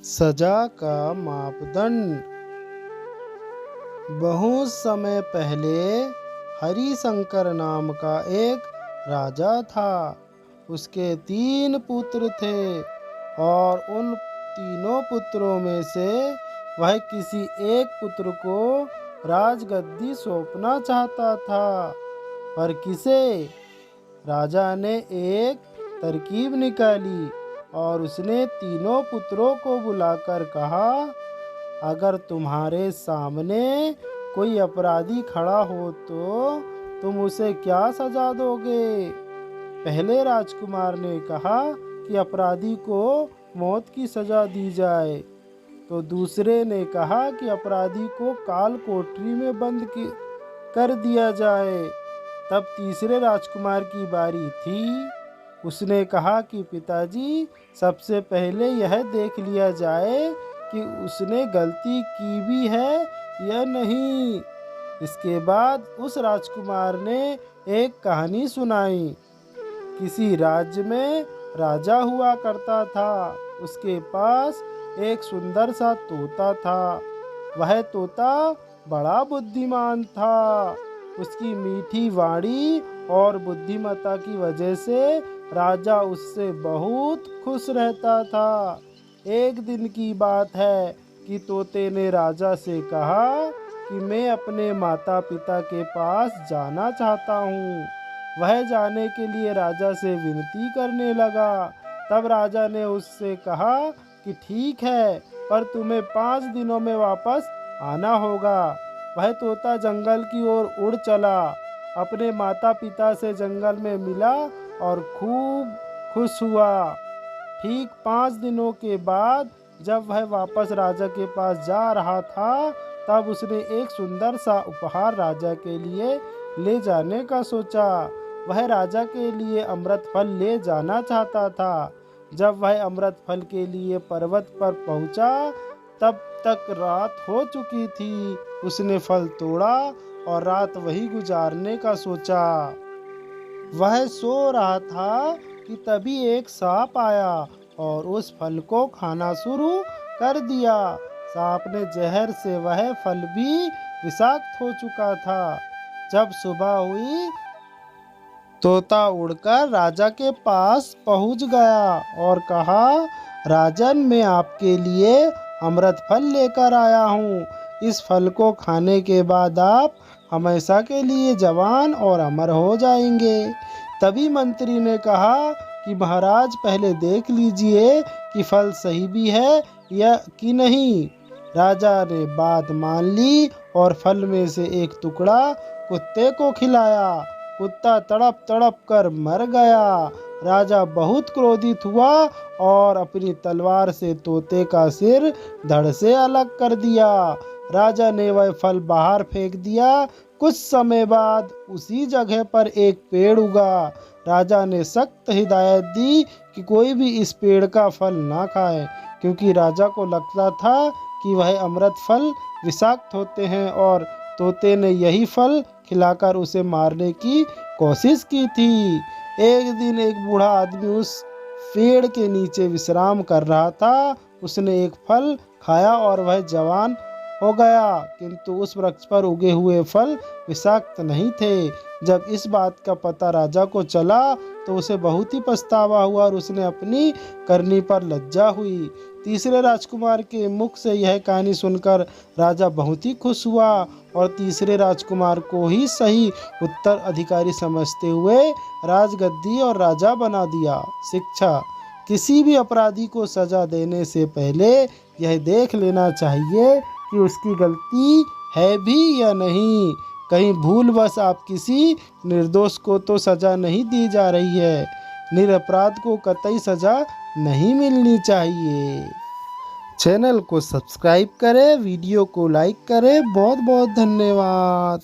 सजा का मापदंड। बहुत समय पहले हरिशंकर नाम का एक राजा था। उसके 3 पुत्र थे और उन तीनों पुत्रों में से वह किसी एक पुत्र को राजगद्दी सौंपना चाहता था। पर किसे? राजा ने एक तरकीब निकाली और उसने तीनों पुत्रों को बुलाकर कहा, अगर तुम्हारे सामने कोई अपराधी खड़ा हो तो तुम उसे क्या सजा दोगे? पहले राजकुमार ने कहा कि अपराधी को मौत की सजा दी जाए, तो दूसरे ने कहा कि अपराधी को काल कोठरी में बंद कर दिया जाए। तब तीसरे राजकुमार की बारी थी। उसने कहा कि पिताजी, सबसे पहले यह देख लिया जाए कि उसने गलती की भी है या नहीं। इसके बाद उस राजकुमार ने एक कहानी सुनाई। किसी राज्य में राजा हुआ करता था। उसके पास एक सुंदर सा तोता था। वह तोता बड़ा बुद्धिमान था। उसकी मीठी वाणी और बुद्धिमत्ता की वजह से राजा उससे बहुत खुश रहता था। एक दिन की बात है कि तोते ने राजा से कहा कि मैं अपने माता पिता के पास जाना चाहता हूँ। वह जाने के लिए राजा से विनती करने लगा। तब राजा ने उससे कहा कि ठीक है, पर तुम्हें 5 दिनों में वापस आना होगा। वह तोता जंगल की ओर उड़ चला, अपने माता पिता से जंगल में मिला और खूब खुश हुआ। ठीक 5 दिनों के बाद जब वह वापस राजा के पास जा रहा था, तब उसने एक सुंदर सा उपहार राजा के लिए ले जाने का सोचा। वह राजा के लिए अमृत फल ले जाना चाहता था। जब वह अमृत फल के लिए पर्वत पर पहुंचा, तब तक रात हो चुकी थी। उसने फल तोड़ा और रात वही गुजारने का सोचा। वह सो रहा था कि तभी एक सांप आया और उस फल को खाना शुरू कर दिया। सांप ने जहर से वह फल भी विषाक्त हो चुका था। जब सुबह हुई, तोता उड़कर राजा के पास पहुंच गया और कहा, राजन, मैं आपके लिए अमृत फल लेकर आया हूँ। इस फल को खाने के बाद आप हमेशा के लिए जवान और अमर हो जाएंगे। तभी मंत्री ने कहा कि महाराज, पहले देख लीजिए कि फल सही भी है या कि नहीं। राजा ने बात मान ली और फल में से एक टुकड़ा कुत्ते को खिलाया। कुत्ता तड़प तड़प कर मर गया। राजा बहुत क्रोधित हुआ और अपनी तलवार से तोते का सिर धड़ से अलग कर दिया। राजा ने वह फल बाहर फेंक दिया। कुछ समय बाद उसी जगह पर एक पेड़ उगा। राजा ने सख्त हिदायत दी कि कोई भी इस पेड़ का फल ना खाए, क्योंकि राजा को लगता था कि वह अमृत फल विषाक्त होते हैं और तोते ने यही फल खिलाकर उसे मारने की कोशिश की थी। एक दिन एक बूढ़ा आदमी उस पेड़ के नीचे विश्राम कर रहा था। उसने एक फल खाया और वह जवान हो गया, किंतु उस वृक्ष पर उगे हुए फल विषाक्त नहीं थे। जब इस बात का पता राजा को चला तो उसे बहुत ही पछतावा हुआ और उसने अपनी करनी पर लज्जा हुई। तीसरे राजकुमार के मुख से यह कहानी सुनकर राजा बहुत ही खुश हुआ और तीसरे राजकुमार को ही सही उत्तराधिकारी समझते हुए राजगद्दी और राजा बना दिया। शिक्षा: किसी भी अपराधी को सजा देने से पहले यह देख लेना चाहिए कि उसकी गलती है भी या नहीं। कहीं भूलवश आप किसी निर्दोष को तो सजा नहीं दी जा रही है। निरपराध को कतई सजा नहीं मिलनी चाहिए। चैनल को सब्सक्राइब करें, वीडियो को लाइक करें। बहुत बहुत धन्यवाद।